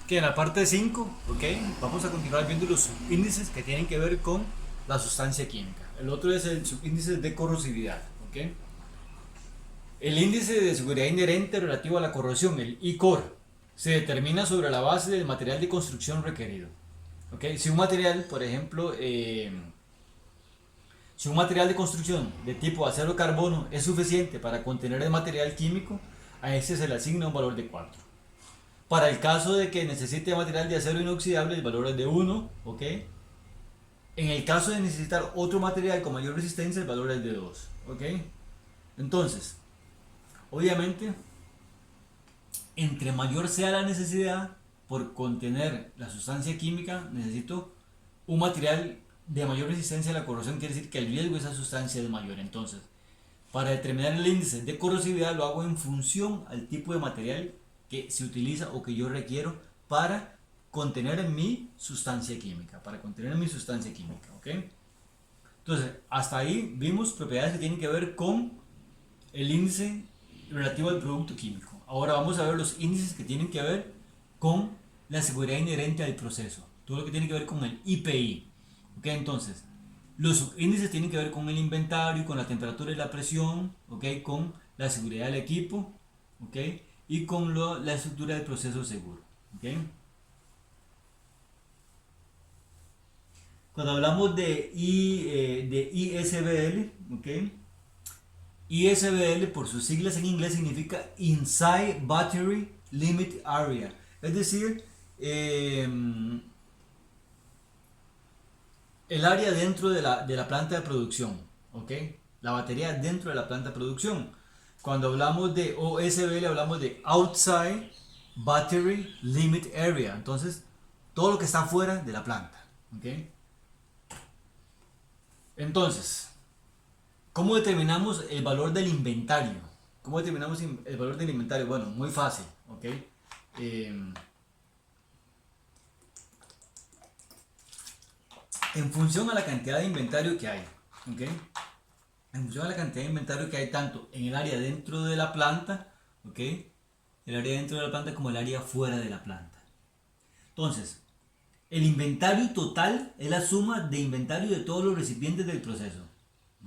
Que en la parte 5, ok, vamos a continuar viendo los subíndices que tienen que ver con la sustancia química. El otro es el subíndice de corrosividad, ok. El índice de seguridad inherente relativo a la corrosión, el ICOR, se determina sobre la base del material de construcción requerido. ¿Okay? Si un material, por ejemplo, si un material de construcción de tipo acero carbono es suficiente para contener el material químico, a ese se le asigna un valor de 4. Para el caso de que necesite material de acero inoxidable, el valor es de 1. ¿Ok? En el caso de necesitar otro material con mayor resistencia, el valor es de 2. ¿Ok? Entonces, obviamente, entre mayor sea la necesidad por contener la sustancia química, necesito un material de mayor resistencia a la corrosión, quiere decir que el riesgo de esa sustancia es mayor. Entonces, para determinar el índice de corrosividad lo hago en función al tipo de material que se utiliza o que yo requiero para contener mi sustancia química, ¿ok? Entonces, hasta ahí vimos propiedades que tienen que ver con el índice relativo al producto químico. Ahora vamos a ver los índices que tienen que ver con la seguridad inherente al proceso. Todo lo que tiene que ver con el IPI. ¿Ok? Entonces, los subíndices tienen que ver con el inventario, con la temperatura y la presión, ¿ok? Con la seguridad del equipo, ¿ok? Y con la estructura del proceso seguro. ¿Ok? Cuando hablamos de ISBL, ¿ok? ISBL por sus siglas en inglés significa Inside Battery Limit Area, es decir, el área dentro de la planta de producción, ¿ok? La batería dentro de la planta de producción. Cuando hablamos de OSBL hablamos de Outside Battery Limit Area, entonces todo lo que está fuera de la planta, ¿ok? Entonces, ¿cómo determinamos el valor del inventario? ¿Cómo determinamos el valor del inventario? Bueno, muy fácil, ¿ok? Eh, en función a la cantidad de inventario que hay, ¿ok? En función a la cantidad de inventario que hay tanto en el área dentro de la planta, ¿ok? El área dentro de la planta como el área fuera de la planta. Entonces, el inventario total es la suma de inventario de todos los recipientes del proceso,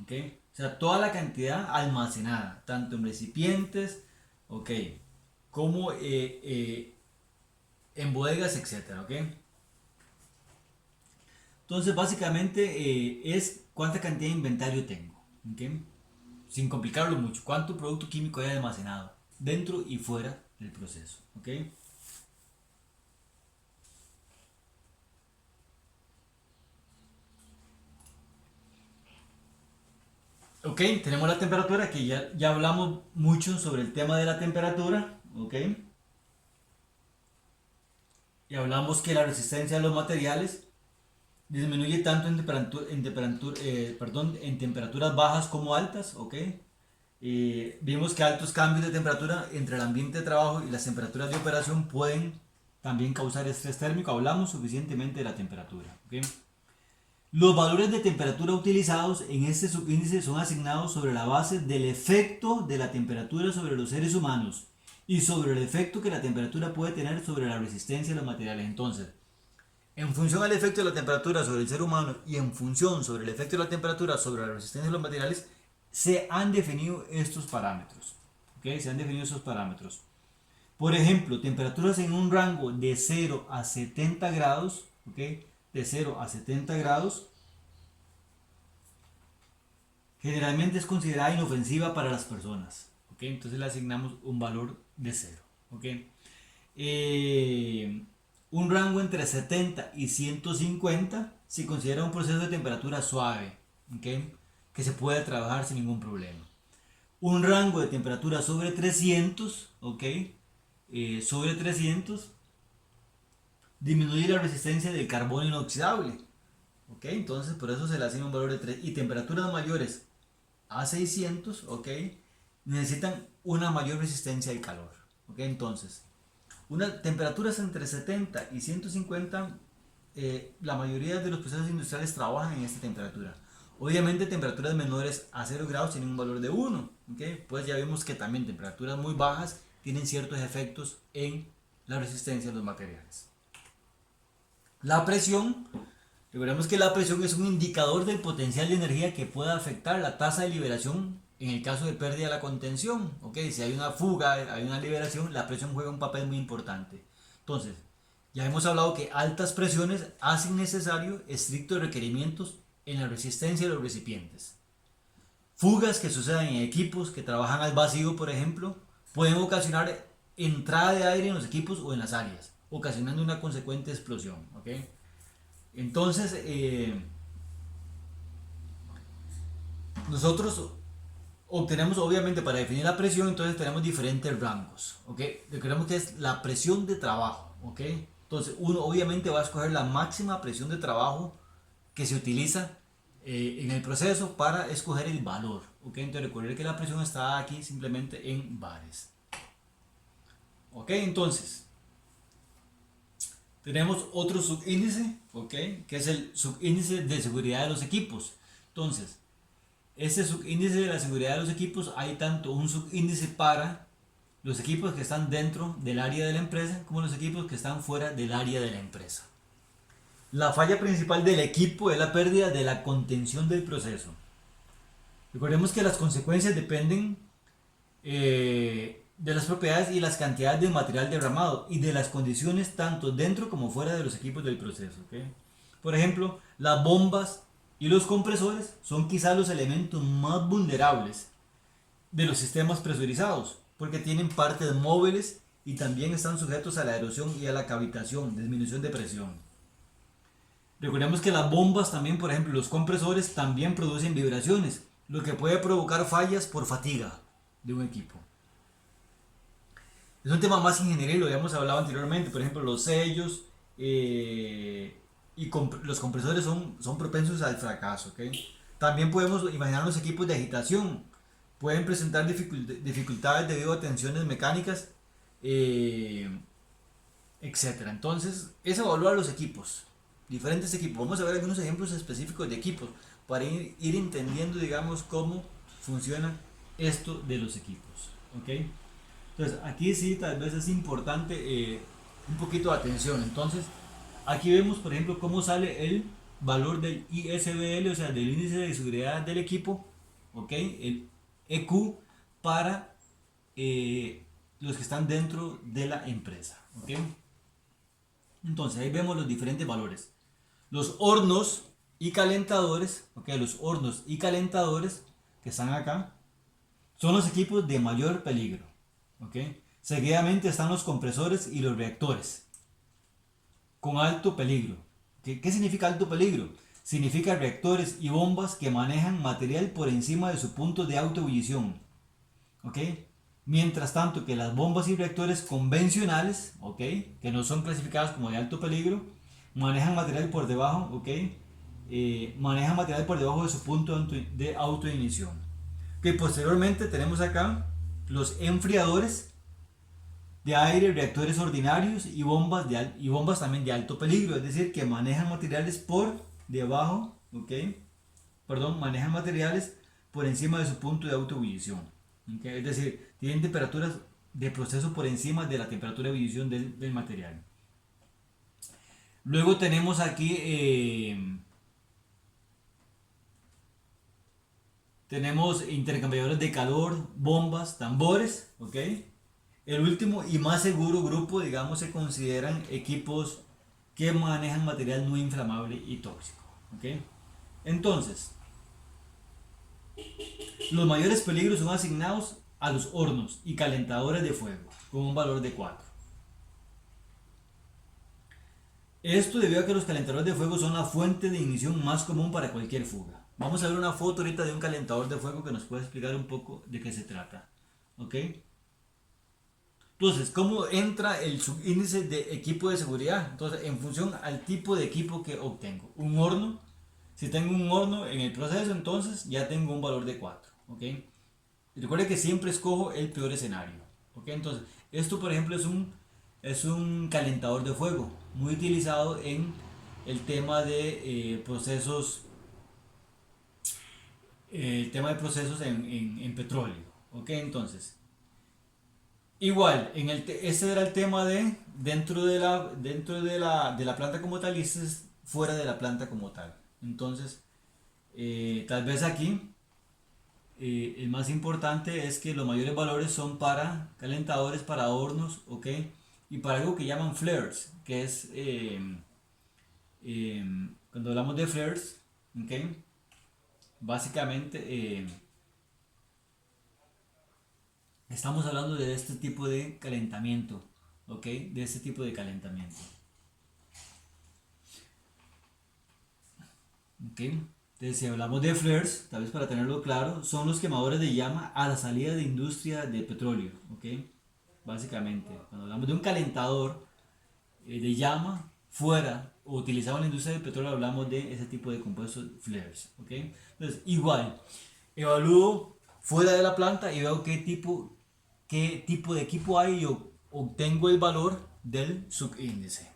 ¿ok? O sea, toda la cantidad almacenada, tanto en recipientes, ¿ok? Como en bodegas, etcétera, ¿ok? Entonces, básicamente es cuánta cantidad de inventario tengo, ¿ok? Sin complicarlo mucho, cuánto producto químico hay almacenado dentro y fuera del proceso, ¿ok? Ok, tenemos la temperatura, que ya hablamos mucho sobre el tema de la temperatura, ¿ok? Y hablamos que la resistencia de los materiales disminuye tanto en temperaturas bajas como altas, ¿ok? Vimos que altos cambios de temperatura entre el ambiente de trabajo y las temperaturas de operación pueden también causar estrés térmico. Hablamos suficientemente de la temperatura, ¿ok? Los valores de temperatura utilizados en este subíndice son asignados sobre la base del efecto de la temperatura sobre los seres humanos y sobre el efecto que la temperatura puede tener sobre la resistencia de los materiales. Entonces, en función al efecto de la temperatura sobre el ser humano y en función sobre el efecto de la temperatura sobre la resistencia de los materiales, se han definido estos parámetros. ¿Ok? Se han definido estos parámetros. Por ejemplo, temperaturas en un rango de 0 a 70 grados, ¿ok? De 0 a 70 grados, generalmente es considerada inofensiva para las personas. ¿Ok? Entonces le asignamos un valor de 0. ¿Ok? Un rango entre 70 y 150 se considera un proceso de temperatura suave, ¿okay? Que se puede trabajar sin ningún problema. Un rango de temperatura sobre 300, ¿ok? Sobre 300 disminuye la resistencia del carbón inoxidable, ¿ok? Entonces por eso se le asigna un valor de 3. Y temperaturas mayores a 600, ¿ok? Necesitan una mayor resistencia al calor, ¿ok? Entonces, temperaturas entre 70 y 150, la mayoría de los procesos industriales trabajan en esta temperatura. Obviamente temperaturas menores a 0 grados tienen un valor de 1, ¿okay? Pues ya vimos que también temperaturas muy bajas tienen ciertos efectos en la resistencia de los materiales. La presión, recordemos que la presión es un indicador del potencial de energía que pueda afectar la tasa de liberación en el caso de pérdida de la contención. ¿Ok? Si hay una fuga, hay una liberación, la presión juega un papel muy importante. Entonces, ya hemos hablado que altas presiones hacen necesario estrictos requerimientos en la resistencia de los recipientes. Fugas que sucedan en equipos que trabajan al vacío, por ejemplo, pueden ocasionar entrada de aire en los equipos o en las áreas, ocasionando una consecuente explosión. ¿Ok? Entonces, nosotros obtenemos, obviamente, para definir la presión, entonces tenemos diferentes rangos. ¿Ok? Recordemos que es la presión de trabajo. ¿Ok? Entonces, uno obviamente va a escoger la máxima presión de trabajo que se utiliza en el proceso para escoger el valor. ¿Ok? Entonces, recuerden que la presión está aquí simplemente en bares. ¿Ok? Entonces, tenemos otro subíndice, ¿ok? Que es el subíndice de seguridad de los equipos. Entonces, este subíndice de la seguridad de los equipos, hay tanto un subíndice para los equipos que están dentro del área de la empresa como los equipos que están fuera del área de la empresa. La falla principal del equipo es la pérdida de la contención del proceso. Recordemos que las consecuencias dependen de las propiedades y las cantidades de material derramado y de las condiciones tanto dentro como fuera de los equipos del proceso. ¿Okay? Por ejemplo, las bombas y los compresores son quizás los elementos más vulnerables de los sistemas presurizados porque tienen partes móviles y también están sujetos a la erosión y a la cavitación, disminución de presión. Recordemos que las bombas también, por ejemplo, los compresores también producen vibraciones, lo que puede provocar fallas por fatiga de un equipo. Es un tema más ingeniería, lo habíamos hablado anteriormente. Por ejemplo, los sellos los compresores son propensos al fracaso. ¿Okay? También podemos imaginar los equipos de agitación. Pueden presentar dificultades debido a tensiones mecánicas, etcétera. Entonces, es evaluar los equipos, diferentes equipos. Vamos a ver algunos ejemplos específicos de equipos para ir entendiendo, digamos, cómo funciona esto de los equipos. ¿Ok? Entonces, aquí sí, tal vez es importante un poquito de atención. Entonces, aquí vemos, por ejemplo, cómo sale el valor del ISBL, o sea, del índice de seguridad del equipo, ¿ok? El EQ para los que están dentro de la empresa, ¿ok? Entonces, ahí vemos los diferentes valores. Los hornos y calentadores, ¿ok? Los hornos y calentadores que están acá son los equipos de mayor peligro. ¿Okay? Seguidamente están los compresores y los reactores con alto peligro. ¿Qué significa alto peligro? Significa reactores y bombas que manejan material por encima de su punto de autoebullición. ¿Okay? Mientras tanto que las bombas y reactores convencionales, ¿okay? Que no son clasificadas como de alto peligro, manejan material por debajo, ¿okay? Manejan material por debajo de su punto de autoignición. Que posteriormente tenemos acá los enfriadores de aire, reactores ordinarios y bombas también de alto peligro, es decir, que manejan materiales por debajo, manejan materiales por encima de su punto de autoebullición, es decir, tienen temperaturas de proceso por encima de la temperatura de ebullición del material. Luego tenemos aquí tenemos intercambiadores de calor, bombas, tambores, ¿ok? El último y más seguro grupo, digamos, se consideran equipos que manejan material no inflamable y tóxico, ¿ok? Entonces, los mayores peligros son asignados a los hornos y calentadores de fuego, con un valor de 4. Esto debido a que los calentadores de fuego son la fuente de ignición más común para cualquier fuga. Vamos a ver una foto ahorita de un calentador de fuego que nos puede explicar un poco de qué se trata. ¿Ok? Entonces, ¿cómo entra el subíndice de equipo de seguridad? Entonces, en función al tipo de equipo que obtengo. Un horno, si tengo un horno en el proceso, entonces ya tengo un valor de 4. ¿Ok? Y recuerde que siempre escojo el peor escenario. ¿Ok? Entonces, esto por ejemplo es un calentador de fuego, muy utilizado en el tema de procesos. El tema de procesos en petróleo. ¿Ok? Entonces, Igual, ese era el tema de dentro de la planta como tal y este es fuera de la planta como tal. Entonces, tal vez aquí el más importante es que los mayores valores son para calentadores, para hornos, ¿ok? Y para algo que llaman flares, que es cuando hablamos de flares, ¿ok? Básicamente estamos hablando de este tipo de calentamiento, ¿ok? De este tipo de calentamiento, ¿ok? Entonces, si hablamos de flares, tal vez para tenerlo claro, son los quemadores de llama a la salida de industria de petróleo, ¿ok? Básicamente, cuando hablamos de un calentador de llama fuera o utilizado en la industria del petróleo, hablamos de ese tipo de compuestos flares, ¿ok? Entonces, igual, evalúo fuera de la planta y veo qué tipo de equipo hay y obtengo el valor del subíndice.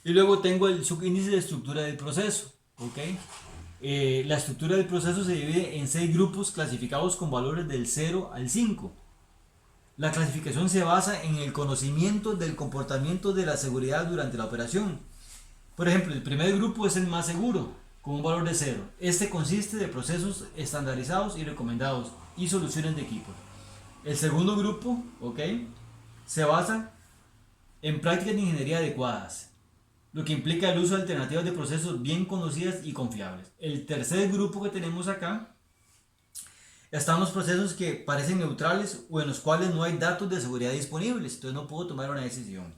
Y luego tengo el subíndice de estructura del proceso, ¿ok? La estructura del proceso se divide en 6 grupos clasificados con valores del 0 al 5. La clasificación se basa en el conocimiento del comportamiento de la seguridad durante la operación. Por ejemplo, el primer grupo es el más seguro, con un valor de 0. Este consiste de procesos estandarizados y recomendados y soluciones de equipo. El segundo grupo, ¿ok? Se basa en prácticas de ingeniería adecuadas, lo que implica el uso de alternativas de procesos bien conocidas y confiables. El tercer grupo que tenemos acá están los procesos que parecen neutrales o en los cuales no hay datos de seguridad disponibles, entonces no puedo tomar una decisión.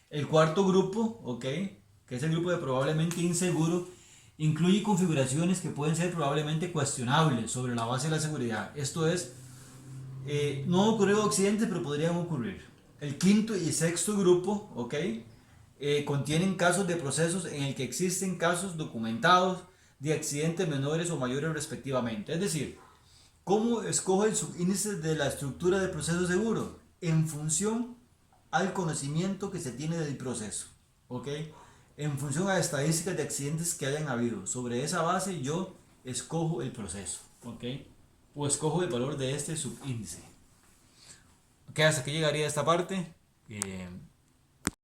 El cuarto grupo, ¿ok? Que es el grupo de probablemente inseguro, incluye configuraciones que pueden ser probablemente cuestionables sobre la base de la seguridad. Esto es, no han ocurrido accidentes, pero podrían ocurrir. El quinto y sexto grupo, ¿ok? Contienen casos de procesos en el que existen casos documentados de accidentes menores o mayores respectivamente. Es decir, ¿cómo escoge el subíndice de la estructura del proceso seguro? En función al conocimiento que se tiene del proceso, ¿ok? En función a estadísticas de accidentes que hayan habido. sobre esa base yo escojo el proceso, ¿ok? O escojo el valor de este subíndice. Ok, hasta aquí llegaría esta parte.